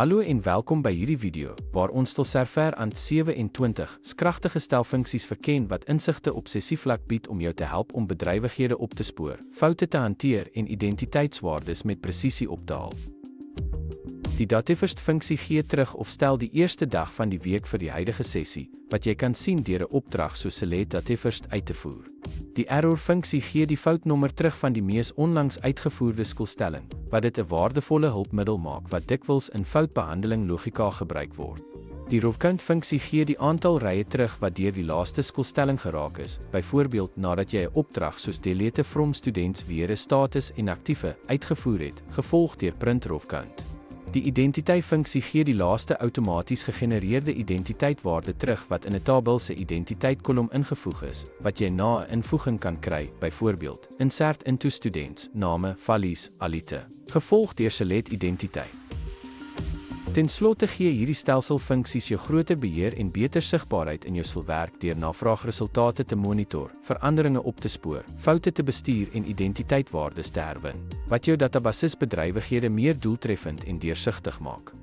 Hallo en welkom by hierdie video, waar ons tot sover aan 27 kragtige stelfunksies verken wat insigte op sessievlak bied om jou te help om bedrywighede op te spoor, foute te hanteer en identiteitswaardes met presisie op te haal. Die datefirst funksie gee terug of stel die eerste dag van die week vir die huidige sessie, wat jy kan sien deur 'n opdrag soos select datefirst uit te voer. Die error funksie gee die foutnommer terug van die mees onlangs uitgevoerde skoolstelling, wat dit 'n waardevolle hulpmiddel maak wat dikwels in foutbehandeling logika gebruik word. Die rofcount funksie gee die aantal rye terug wat deur die laaste skoolstelling geraak is, byvoorbeeld nadat jy 'n opdrag soos delete from students weer 'n status en aktiewe uitgevoer het, gevolg deur print rofcount. Die identiteit funksie gee die laaste outomaties gegenereerde identiteitwaarde terug wat in 'n tabel se identiteitkolom ingevoeg is, wat jy na 'n invoeging kan kry, byvoorbeeld insert into students, name, valies, alite, gevolg deur select identiteit. Ten slotte gee hierdie stelsel funksies jou groter beheer en beter sigbaarheid in jou skoolwerk deur navraagresultate te monitor, veranderinge op te spoor, foute te bestuur en identiteitwaardes te herwin, wat jou databasisbedrywighede meer doeltreffend en deursigtig maak.